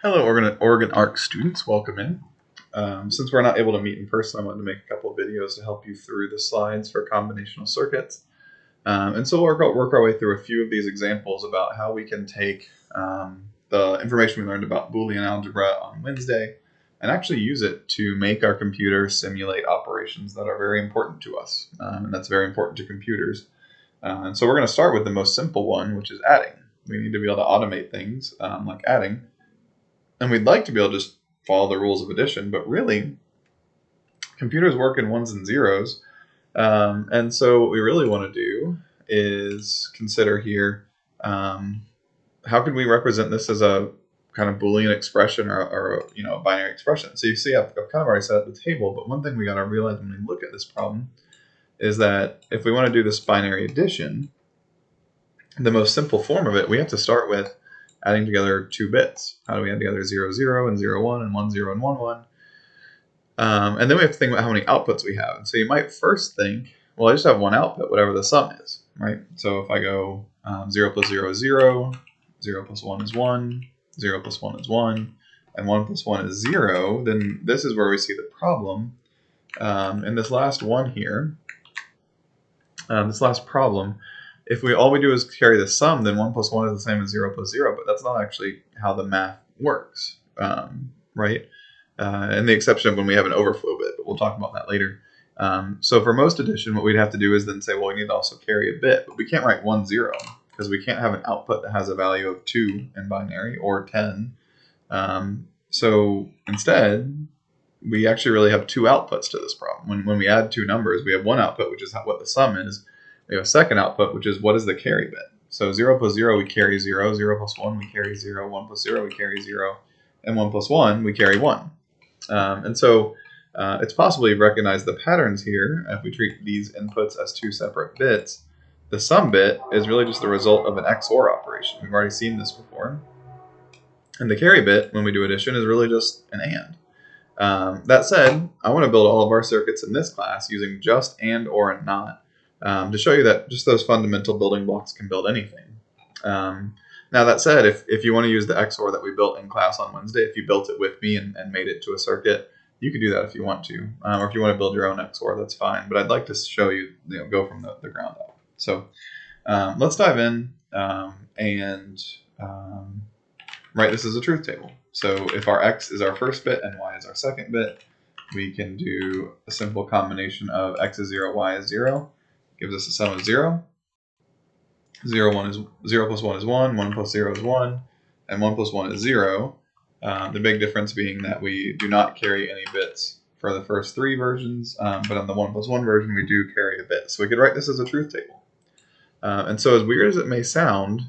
Hello, Oregon ARC students. Welcome in. Since we're not able to meet in person, I wanted to make a couple of videos to help you through the slides for combinational circuits. And so we'll work our way through a few of these examples about how we can take the information we learned about Boolean algebra on Wednesday and actually use it to make our computer simulate operations that are very important to us. And that's very important to computers. And so we're going to start with the most simple one, which is adding. We need to be able to automate things like adding. And we'd like to be able to just follow the rules of addition, but really, computers work in ones and zeros. And so what we really want to do is consider here how could we represent this as a kind of Boolean expression or a binary expression. So you see, I've kind of already set up the table, but one thing we got to realize when we look at this problem is that if we want to do this binary addition, the most simple form of it, we have to start with adding together two bits. How do we add together 0, 0 and 0, 1 and 1, 0 and 1, 1? And then we have to think about how many outputs we have. And so you might first think, well, I just have one output, whatever the sum is, right? So if I go 0 plus 0 is 0, 0 plus 1 is 1, 0 plus 1 is 1, and 1 plus 1 is 0, then this is where we see the problem. In this last one here, this last problem, if all we do is carry the sum, then 1 plus 1 is the same as 0 plus 0, but that's not actually how the math works, right? And the exception of when we have an overflow bit, but we'll talk about that later. So for most addition, what we'd have to do is then say, well, we need to also carry a bit, but we can't write 1, 0, because we can't have an output that has a value of 2 in binary or 10. So instead, we actually really have two outputs to this problem. When we add two numbers, we have one output, which is what the sum is. We have a second output, which is what is the carry bit. So 0 plus 0, we carry 0. 0 plus 1, we carry 0. 1 plus 0, we carry 0. And 1 plus 1, we carry 1. And so it's possible you recognize the patterns here. If we treat these inputs as two separate bits, the sum bit is really just the result of an XOR operation. We've already seen this before. And the carry bit, when we do addition, is really just an AND. That said, I want to build all of our circuits in this class using just and, or, and not to show you that just those fundamental building blocks can build anything. Now that said, if you want to use the XOR that we built in class on Wednesday, if you built it with me and made it to a circuit, you could do that if you want to. Or if you want to build your own XOR, that's fine. But I'd like to show you, go from the ground up. So let's dive in and write this as a truth table. So if our x is our first bit and y is our second bit, we can do a simple combination of x is 0, y is 0. Gives us a sum of 0. 0 plus 1 is 1, 1 plus 0 is 1, and 1 plus 1 is 0. The big difference being that we do not carry any bits for the first three versions, but on the 1 plus 1 version, we do carry a bit. So we could write this as a truth table. And so as weird as it may sound,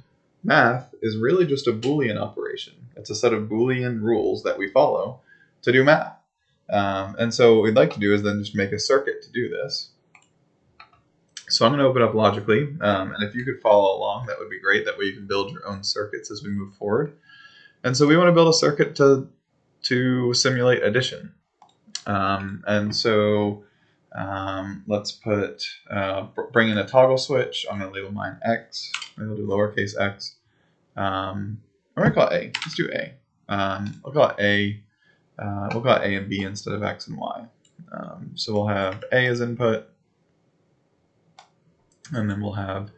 math is really just a Boolean operation. It's a set of Boolean rules that we follow to do math. And so what we'd like to do is then just make a circuit to do this. So I'm going to open up logically, and if you could follow along, that would be great. That way you can build your own circuits as we move forward. And so we want to build a circuit to simulate addition. And so let's bring in a toggle switch. I'm going to label mine X. Maybe we'll do lowercase x. I'm going to call it A. Let's do A. We'll call it A. We'll call it A and B instead of X and Y. So we'll have A as input, and then we'll have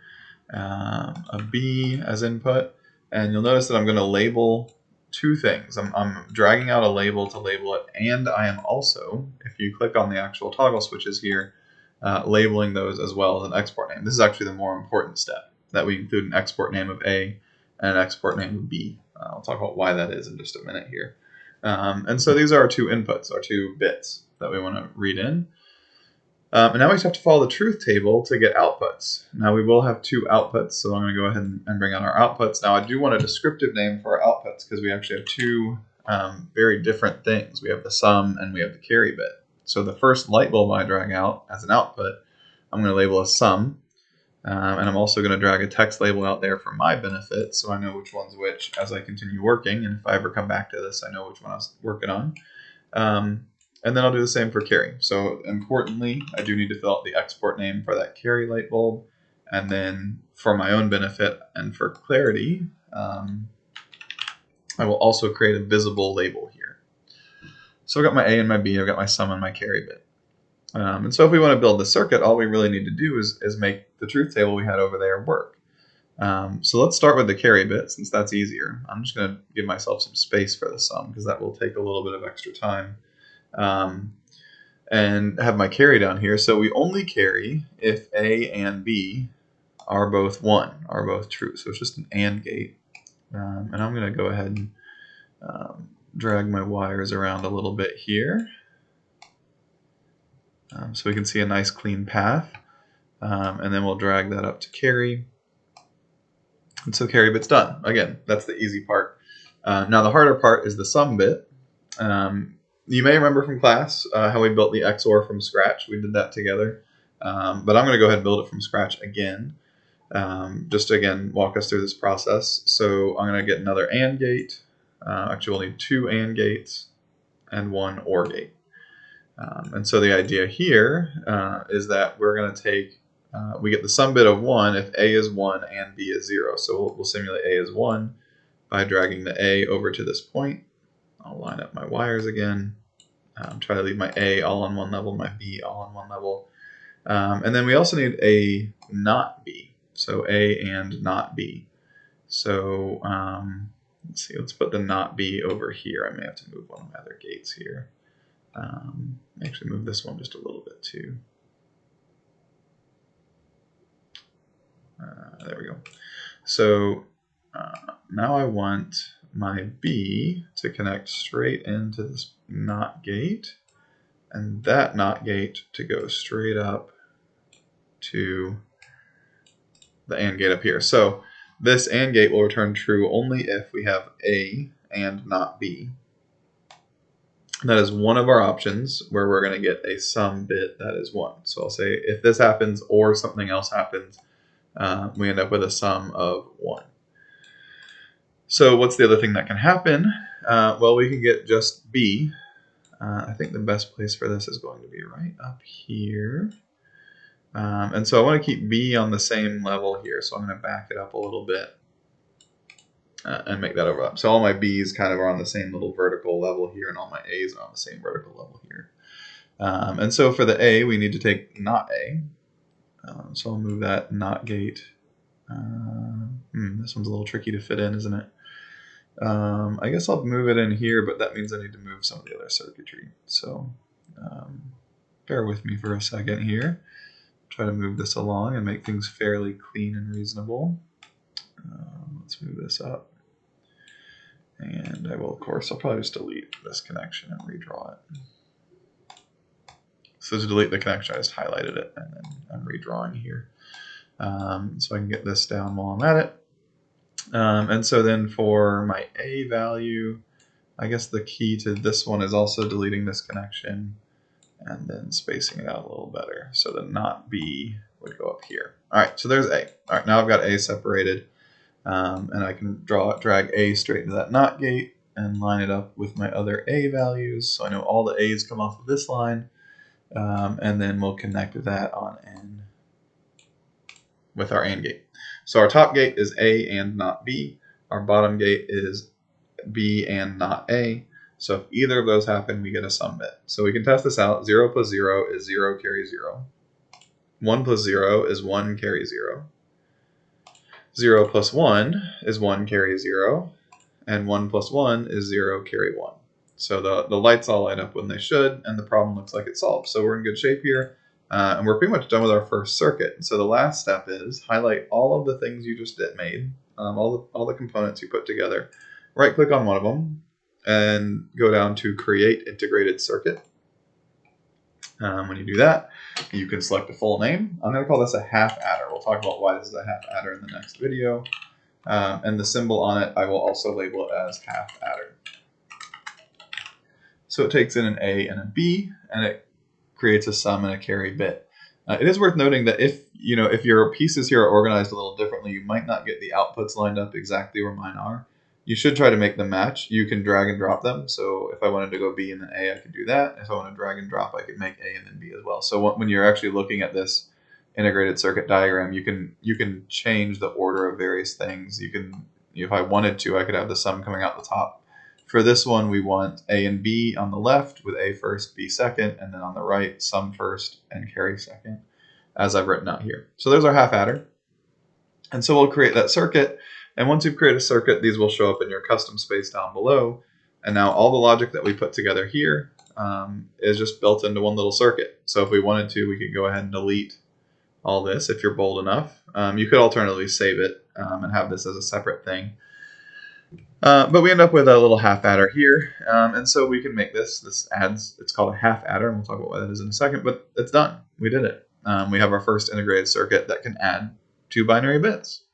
a B as input. And you'll notice that I'm going to label two things. I'm dragging out a label to label it, and I am also, if you click on the actual toggle switches here, labeling those as well as an export name. This is actually the more important step, that we include an export name of A and an export name of B. I'll talk about why that is in just a minute here. And so these are our two inputs, our two bits that we want to read in. And now we just have to follow the truth table to get outputs. Now we will have two outputs, so I'm going to go ahead and bring out our outputs. Now I do want a descriptive name for our outputs because we actually have two very different things. We have the sum and we have the carry bit. So the first light bulb I drag out as an output, I'm going to label as sum. And I'm also going to drag a text label out there for my benefit so I know which one's which as I continue working. And if I ever come back to this, I know which one I was working on. And then I'll do the same for carry. So importantly, I do need to fill out the export name for that carry light bulb. And then for my own benefit and for clarity, I will also create a visible label here. So I've got my A and my B, I've got my sum and my carry bit. And so if we want to build the circuit, all we really need to do is make the truth table we had over there work. So let's start with the carry bit, since that's easier. I'm just going to give myself some space for the sum, because that will take a little bit of extra time. And have my carry down here. So we only carry if A and B are both 1, are both true. So it's just an AND gate. And I'm going to go ahead and drag my wires around a little bit here. So we can see a nice clean path. And then we'll drag that up to carry. And so carry bit's done. Again, that's the easy part. Now the harder part is the sum bit. You may remember from class how we built the XOR from scratch. We did that together. But I'm going to go ahead and build it from scratch again. Just to, again, walk us through this process. So I'm going to get another AND gate. Actually, we'll need 2 AND gates and 1 OR gate. And so the idea here is that we're going to take, we get the sum bit of 1 if A is 1 and B is 0. So we'll simulate A is 1 by dragging the A over to this point. I'll line up my wires again. Try to leave my A all on one level, my B all on one level. And then we also need a not B. So A and not B. So let's see, let's put the not B over here. I may have to move one of my other gates here. Actually move this one just a little bit too. There we go. So now I want my B to connect straight into this NOT gate, and that NOT gate to go straight up to the AND gate up here. So this AND gate will return true only if we have A and not B. That is one of our options where we're going to get a sum bit that is 1. So I'll say if this happens or something else happens, we end up with a sum of 1. So what's the other thing that can happen? Well, we can get just B. I think the best place for this is going to be right up here. And so I want to keep B on the same level here. So I'm going to back it up a little bit and make that overlap. So all my B's kind of are on the same little vertical level here, and all my A's are on the same vertical level here. And so for the A, we need to take not A. So I'll move that not gate. This one's a little tricky to fit in, isn't it? I guess I'll move it in here, but that means I need to move some of the other circuitry. So bear with me for a second here. Try to move this along and make things fairly clean and reasonable. Let's move this up. And I will, of course, I'll probably just delete this connection and redraw it. So to delete the connection, I just highlighted it, and then I'm redrawing here. So I can get this down while I'm at it. And so then for my A value, I guess the key to this one is also deleting this connection and then spacing it out a little better. So the not B would go up here. All right, so there's A. All right, now I've got A separated. And I can drag A straight into that NOT gate and line it up with my other A values. So I know all the A's come off of this line. And then we'll connect that on N with our AND gate. So our top gate is A and not B. Our bottom gate is B and not A. So if either of those happen, we get a sum bit. So we can test this out. 0 plus 0 is 0 carry 0. 1 plus 0 is 1 carry 0. 0 plus 1 is 1 carry 0, and 1 plus 1 is 0 carry 1. So the lights all light up when they should, and the problem looks like it's solved. So we're in good shape here, and we're pretty much done with our first circuit. So the last step is highlight all of the things you just made, all the components you put together. Right-click on one of them, and go down to Create Integrated Circuit. When you do that, you can select a full name. I'm going to call this a half adder. We'll talk about why this is a half adder in the next video. And the symbol on it, I will also label it as half adder. So it takes in an A and a B, and it creates a sum and a carry bit. It is worth noting that if your pieces here are organized a little differently, you might not get the outputs lined up exactly where mine are. You should try to make them match. You can drag and drop them. So if I wanted to go B and then A, I could do that. If I want to drag and drop, I could make A and then B as well. So when you're actually looking at this integrated circuit diagram, you can change the order of various things. You can if I wanted to, I could have the sum coming out the top. For this one, we want A and B on the left with A first, B second, and then on the right, sum first and carry second, as I've written out here. So there's our half adder. And so we'll create that circuit. And once you've created a circuit, these will show up in your custom space down below. And now all the logic that we put together here is just built into one little circuit. So if we wanted to, we could go ahead and delete all this if you're bold enough. You could alternatively save it and have this as a separate thing. But we end up with a little half adder here. And so we can make this adds, it's called a half adder, and we'll talk about what that is in a second, but it's done. We did it. We have our first integrated circuit that can add 2 binary bits.